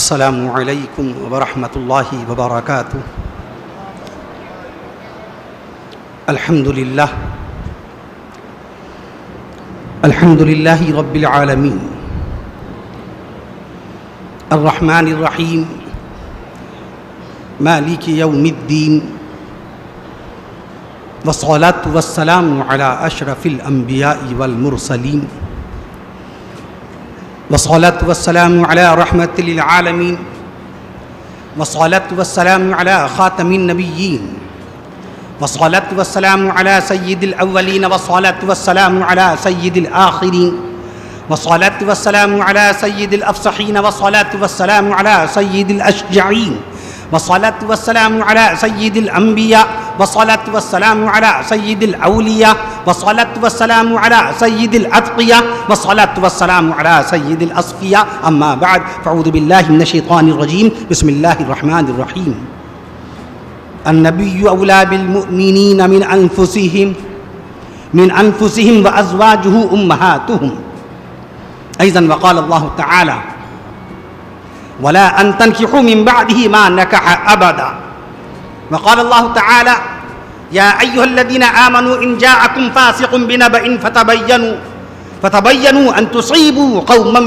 السلام علیکم ورحمۃ اللہ وبرکاتہ۔ الحمد للہ رب العالمین الرحمن الرحیم مالک یوم الدین، والصلاة والسلام علی اشرف الانبیاء والمرسلین، والصلاة والسلام علی رحمت للعالمین، والصلاة والسلام علی خاتم النبیین، والصلاة والسلام علی سید الاولین، والصلاة والسلام علی سید الآخرین، والصلاة والسلام علی سید الافصحین، والصلاة والسلام علی سید الاشجعین، والصلاة والسلام علی سید الانبیاء، والصلاة والسلام علی سید الاولیاء، والصلاة والسلام علی سید الاتقیاء، والصلاة والسلام علی سید الاصفیاء، اما بعد فاعوذ باللہ من الشیطان الرجیم، بسم اللہ الرحمن الرحیم۔ النبی اولی بالمؤمنین من انفسهم وازواجہ امہاتہم، ایضا وقال اللہ تعالی ولا ان تنکحوا من بعده ما نکح ابدا، وقال اللہ تعالی یا ایہا الذین آمنوا ان جاءکم فاسق بنبأ فتبینوا ان تصیبوا قوما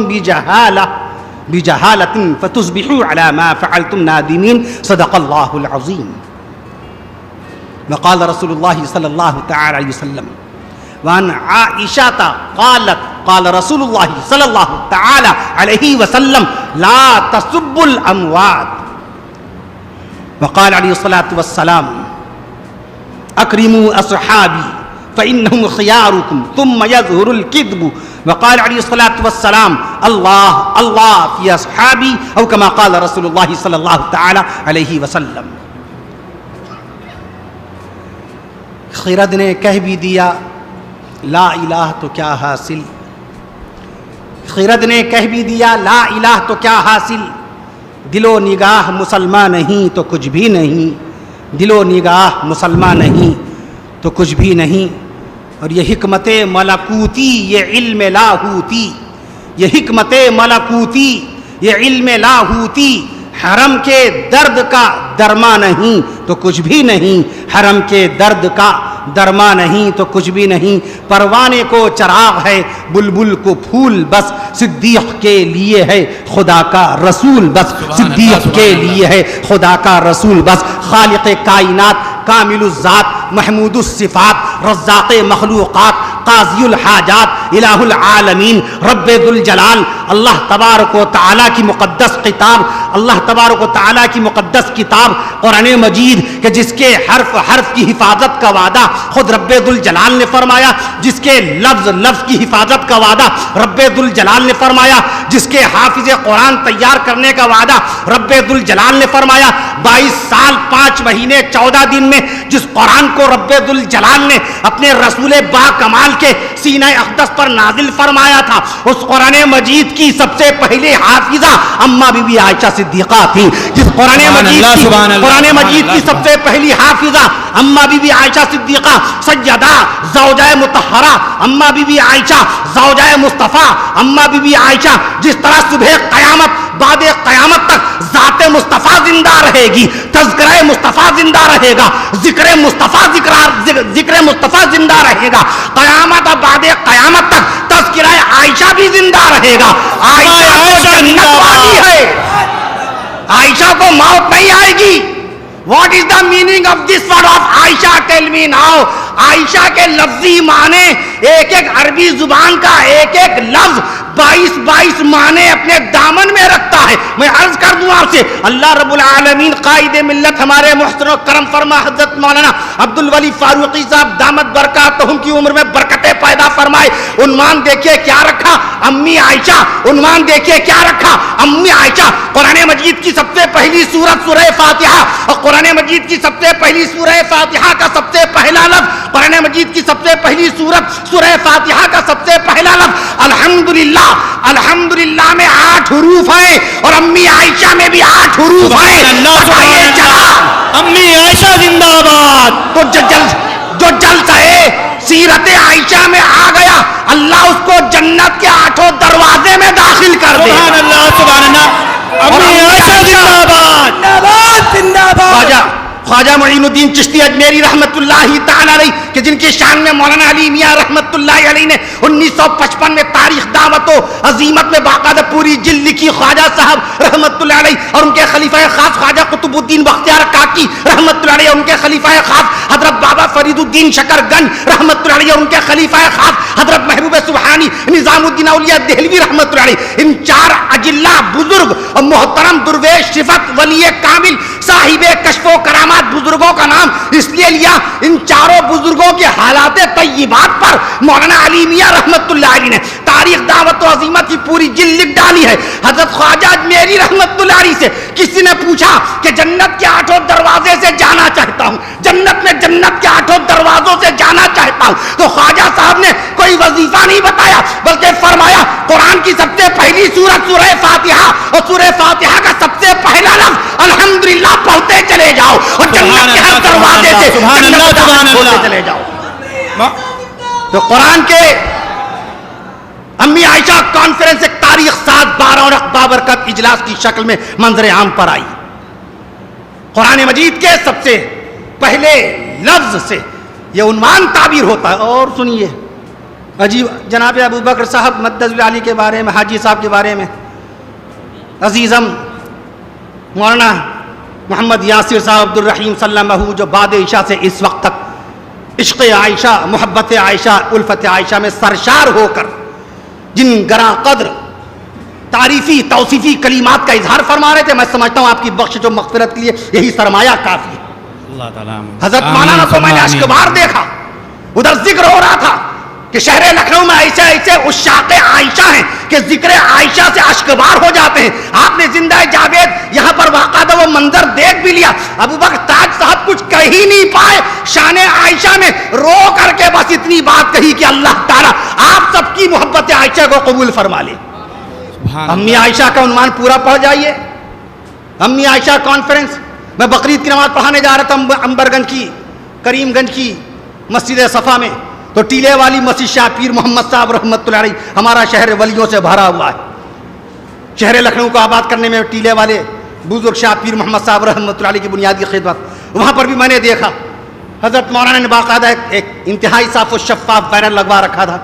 بجہالة فتصبحوا على ما فعلتم نادمین، صدق اللہ العظیم۔ وقال رسول اللہ صلی اللہ تعالی علیہ وسلم وعن عائشہ قالت قال رسول اللہ صلی اللہ تعالی علیہ وسلم لا تسبوا الاموات، وقال علیہ الصلاۃ والسلام اکرموا اصحابی فانہم خیارکم ثم یظہر الکذب، وقال علیہ الصلاۃ والسلام اللہ اللہ فی اصحابی، او کما قال رسول اللہ صلی اللہ تعالی علیہ وسلم۔ خرد نے کہہ بھی دیا لا الہ تو کیا حاصل، خرد نے کہہ بھی دیا لا الہ تو کیا حاصل، دل و نگاہ مسلمان نہیں تو کچھ بھی نہیں، دل و نگاہ مسلمان نہیں تو کچھ بھی نہیں۔ اور یہ حکمت ملکوتی، یہ علم لاہوتی، یہ حکمت ملکوتی، یہ علم لاہوتی، حرم کے درد کا درما نہیں تو کچھ بھی نہیں، حرم کے درد کا درما نہیں تو کچھ بھی نہیں۔ پروانے کو چراغ ہے، بلبل کو پھول، بس صدیق کے لیے ہے خدا کا رسول، بس صدیق کے لیے ہے خدا کا رسول، بس خالق کائنات، کامل الذات، محمود الصفات، رزاق مخلوقات، قاضی الحاجات، الہ العالمین، رب ذوالجلال، اللہ تبارک و تعالیٰ کی مقدس کتاب، اللہ تبارک و تعالیٰ کی مقدس کتاب قرآن مجید، کہ جس کے حرف حرف کی حفاظت کا وعدہ خود رب ذوالجلال نے فرمایا، جس کے لفظ لفظ کی حفاظت کا وعدہ رب ذوالجلال نے فرمایا، جس کے حافظ قرآن تیار کرنے کا وعدہ رب ذوالجلال نے فرمایا، 22 سال 5 مہینے 14 دن میں جس قرآن کو رب ذوالجلال نے اپنے رسول با کمال کے سینہ اقدس پر نازل فرمایا تھا، اس قرآن مجید کی سب سے پہلے حافظہ اماں بی بی عائشہ صدیقہ تھی، جس قرآن مجید کی سب سے پہلی حافظہ اماں بی بی عائشہ صدیقہ سیدہ زوجہ مطہرہ اماں بی بی عائشہ زوجہ مصطفیٰ اماں بی بی عائشہ، جس طرح صبح قیامت بعد قیامت تک ذات مصطفیٰ زندہ رہے گی، تذکرہ مصطفیٰ زندہ رہے گا، ذکر مصطفیٰ زندہ رہے گا، قیامت بعد قیامت تک تذکرہ عائشہ بھی زندہ رہے گا۔ عائشہ جنت والی ہے، عائشہ کو موت نہیں آئے گی۔ What is the meaning of this word of Aisha? Tell me now. عائشہ کے لفظی معنی، ایک ایک عربی زبان کا ایک ایک لفظ 22 معنی اپنے دامن میں رکھتا ہے۔ میں عرض کر دوں آپ سے، اللہ رب العالمین قائد ملت ہمارے محترم و کرم فرما حضرت مولانا عبدالولی فاروقی صاحب دامت برکاتہم کی عمر میں برکتیں پیدا فرمائے، عنوان دیکھیے کیا رکھا، امی عائشہ، عنوان دیکھیے کیا رکھا، امی عائشہ۔ قرآن مجید کی سب سے پہلی سورت سورہ فاتحہ، اور قرآن مجید کی سب سے پہلی سورہ فاتحہ کا سب سے پہلا لفظ، قرآن مجید کی سب سے پہلی سورت سورہ فاتحہ کا سب سے پہلا لفظ الحمدللہ۔ الحمدللہ میں 8 حروف ہیں اور امی عائشہ میں بھی 8 حروف ہیں۔ امی عائشہ زندہ باد۔ تو جو جلسہ سیرت عائشہ میں آ گیا، اللہ اس کو جنت کے 8 دروازے میں داخل کر دے۔ سبحان اللہ، سبحان اللہ۔ خواجہ معین الدین چشتی اجمیری رحمت اللہ تعالی علیہ کہ جن کی شان میں مولانا علی میاں رحمت اللہ علیہ نے 1955 میں تاریخ دعوت و عظیمت میں باقاعدہ پوری جلد لکھی. خواجہ صاحب رحمت اللہ علیہ اور ان کے خلیفہ خاص خواجہ قطب الدین بختیار کاکی رحمت اللہ علیہ اور ان کے خلیفہ خاص حضرت بابا فرید الدین شکر گنج رحمت اللہ علیہ اور ان کے خلیفہ خاص حضرت محبوب سبحانی نظام الدین اولیاء دہلوی رحمت اللہ علیہ. ان 4 اجلا بزرگ اور محترم درویش صفت ولی کامل صاحب کشف و کرامات بزرگوں کا نام اس لیے لیا. ان چاروں بزرگوں کے حالات طیبات پر مولانا علی میاں رحمت اللہ علیہ نے تاریخ دعوت و عظیمت کی پوری جلد لکھ ڈالی ہے. حضرت خواجہ اجمیری رحمت اللہ علیہ سے کسی نے پوچھا کہ جنت کے 8 دروازے سے جانا چاہتا ہوں, جنت میں جنت کے 8 دروازوں سے جانا چاہتا ہوں, تو خواجہ صاحب نے کوئی وظیفہ نہیں بتایا بلکہ فرمایا قرآن کی سب سے پہلی سورت سورہ فاتحہ اور سورہ فاتحہ کا سب سے پہلا لفظ الحمدللہ پڑھتے چلے جاؤ اور جنت کے ہر دروازے سے کھولتے چلے جاؤ. تو قرآن کے امی عائشہ کانفرنس ایک تاریخ ساز 12 بابرکت اجلاس کی شکل میں منظر عام پر آئی. قرآن مجید کے سب سے پہلے لفظ سے یہ عنوان تعبیر ہوتا ہے. اور سنیے عجیب, جناب ابو بکر صاحب مدد علی کے بارے میں, حاجی صاحب کے بارے میں, عزیزم مولانا محمد یاسر صاحب عبد الرحیم سلمہ جو بعد عشاء سے اس وقت تک عشق عائشہ, محبت عائشہ, الفت عائشہ میں سرشار ہو کر جن گراں قدر تعریفی توصیفی کلمات کا اظہار فرما رہے تھے, میں سمجھتا ہوں آپ کی بخشش و مغفرت کے لیے یہی سرمایہ کافی ہے. اللہ تعالیٰ حضرت مولانا کو میں نے اشکبار دیکھا, ادھر ذکر ہو رہا تھا کہ شہر لکھنؤ میں ایسے ایسے عشاق عائشہ ہیں کہ ذکر عائشہ سے اشکبار ہو جاتے ہیں. آپ نے زندہ جاوید یہاں پر باقاعدہ وہ منظر دیکھ بھی لیا. ابو بکر تاج صاحب کچھ کہہ ہی نہیں پائے, شان عائشہ میں رو کر کے بس اتنی بات کہی کہ اللہ تعالیٰ آپ سب کی محبت عائشہ کو قبول فرما لے. امی عائشہ کا عنوان پورا پڑھ جائیے. امی عائشہ کانفرنس میں بقرعید کی نماز پڑھانے جا رہا تھا امبر گنج کی, کریم گنج کی مسجد صفا میں, تو ٹیلے والی مسجد شاہ پیر محمد صاحب رحمت اللہ علیہ, ہمارا شہر ولیوں سے بھرا ہوا ہے. شہر لکھنؤ کو آباد کرنے میں ٹیلے والے بزرگ شاہ پیر محمد صاحب رحمت اللہ علیہ کی بنیادی خدمت, وہاں پر بھی میں نے دیکھا حضرت مولانا نے باقاعدہ ایک انتہائی صاف و شفاف بینر لگوا رکھا تھا,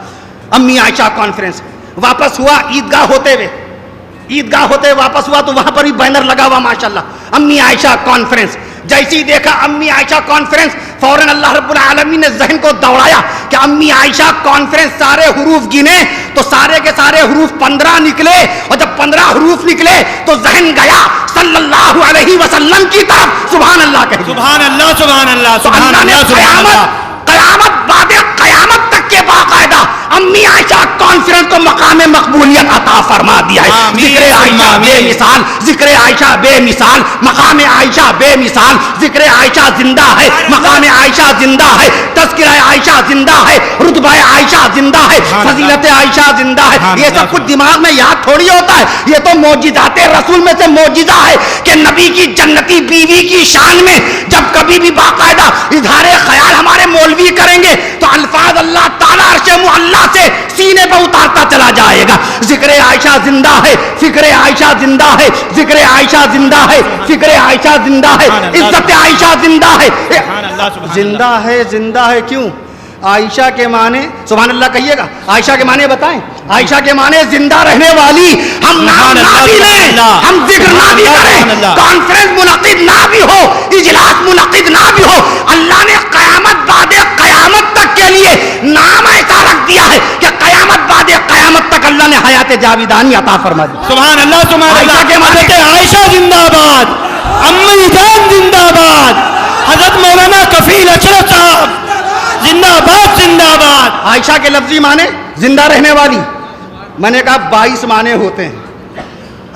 امی عائشہ کانفرنس. واپس ہوا عیدگاہ ہوتے واپس ہوا تو وہاں پر بھی بینر لگا ہوا ماشاءاللہ, امی عائشہ کانفرنس. جیسے ہی دیکھا امی عائشہ کانفرنس, فوراً اللہ رب العالمین نے ذہن کو دوڑایا کہ امی عائشہ کانفرنس, سارے حروف گنے تو سارے کے سارے حروف 15 نکلے, اور جب 15 حروف نکلے تو ذہن گیا صلی اللہ علیہ وسلم کی طرف. سبحان اللہ کہہ, سبحان اللہ, سبحان اللہ, تو سبحان اللہ نے اللہ, سبحان اللہ. قیامت بعد قیامت تک کے باقاعدہ امی عائشہ کانفرنس کو مقام مقبولیت عطا فرما دیا ہے. ذکر عائشہ بے مثال, ذکر عائشہ بے مثال, مقام عائشہ بے مثال. ذکر عائشہ زندہ ہے, مقام عائشہ زندہ ہے, تذکرہ عائشہ زندہ ہے, رتبہ عائشہ زندہ ہے, فضیلت عائشہ زندہ ہے. یہ سب کچھ دماغ میں یاد تھوڑی ہوتا ہے, یہ تو معجزات رسول میں سے معجزہ ہے کہ نبی کی جنتی بیوی کی شان میں جب کبھی بھی باقاعدہ اظہار خیال ہمارے مولوی کریں گے تو الفاظ اللہ تعالیٰ عرش معلیٰ سے سینے پہ اتارتا چلا جائے گا. ذکر عائشہ زندہ ہے, فکر عائشہ زندہ ہے, ذکر عائشہ زندہ ہے, فکر عائشہ زندہ ہے, عزت عائشہ زندہ ہے. زندہ ہے, زندہ ہے کیوں؟ عائشہ کے معنی, سبحان اللہ کہیے گا, عائشہ کے معنی بتائیں. عائشہ کے معنی زندہ رہنے والی. ہم نام نہ بھی لیں, ہم ذکر نہ بھی کریں, کانفرنس منعقد نہ بھی ہو, اجلاس منعقد نہ بھی ہو, اللہ نے قیامت بعد قیامت تک کے لیے نام ایسا رکھ دیا ہے کہ قیامت بعد قیامت تک اللہ نے حیات جاویدانی عطا فرما دی. سبحان اللہ, سبحان اللہ. عائشہ کے معنی عائشہ زندہ باد, امی جان زندہ باد, حضرت مولانا کفیل اشرف صاحب زندہ باد, زندہ باد. عائشہ کے لفظی معنی زندہ رہنے والی. میں نے کہا 22 معنی ہوتے ہیں.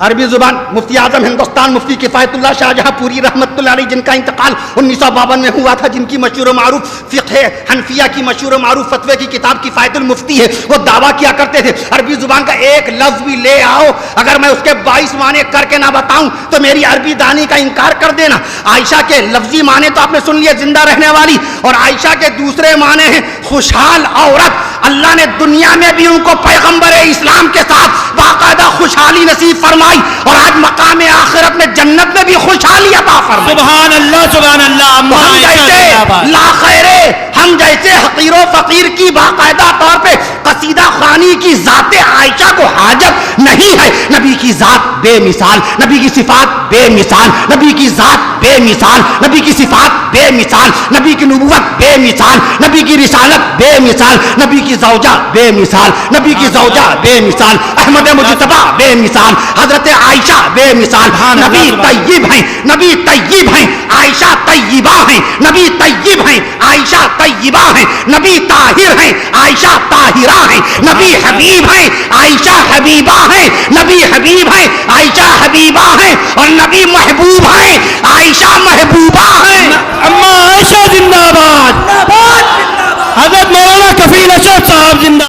عربی زبان, مفتی اعظم ہندوستان مفتی کفایت اللہ شاہ جہاں پوری رحمت اللہ علیہ جن کا انتقال 1952 میں ہوا تھا, جن کی مشہور و معروف فقہ حنفیہ کی مشہور و معروف فتوے کی کتاب کفایت المفتی ہے, وہ دعویٰ کیا کرتے تھے عربی زبان کا ایک لفظ بھی لے آؤ, اگر میں اس کے 22 معنی کر کے نہ بتاؤں تو میری عربی دانی کا انکار کر دینا. عائشہ کے لفظی معنی تو آپ نے سن لیے, زندہ رہنے والی, اور عائشہ کے دوسرے معنی ہیں خوشحال عورت. اللہ نے دنیا میں بھی ان کو پیغمبر اسلام کے ساتھ باقاعدہ خوشحالی نصیب فرمائی, اور آج مقام آخرت میں جنت میں بھی خوشحالی عطا فرمائے. سبحان اللہ تو اما ہم عائشہ جیسے زندہ باد. لا خیرے، ہم جیسے حقیر و فقیر کی باقاعدہ طور پہ قصیدہ خوانی کی ذات عائشہ کو حاجت نہیں ہے. نبی کی ذات بے مثال، نبی کی صفات بے مثال، نبی کی ذات بے مثال، نبی کی صفات بے مثال، نبی کی نبوت بے مثال، نبی کی رسالت بے مثال، نبی کی زوجہ بے مثال، نبی کی زوجہ بے مثال، احمد مجتبی بے مثال، حضرت عائشہ بے مثال. نبی طیب ہیں، نبی طیب ہیں، عائشہ طیبہ ہیں. نبی طیب ہیں، عائشہ طیبہ ہیں. نبی طاہر ہیں، عائشہ طاہرہ ہیں. نبی حبیب ہیں، عائشہ حبیبہ ہیں. نبی حبیب ہیں، عائشہ حبیبہ ہیں. اور نبی محبوب ہیں، عائشہ محبوبہ ہیں.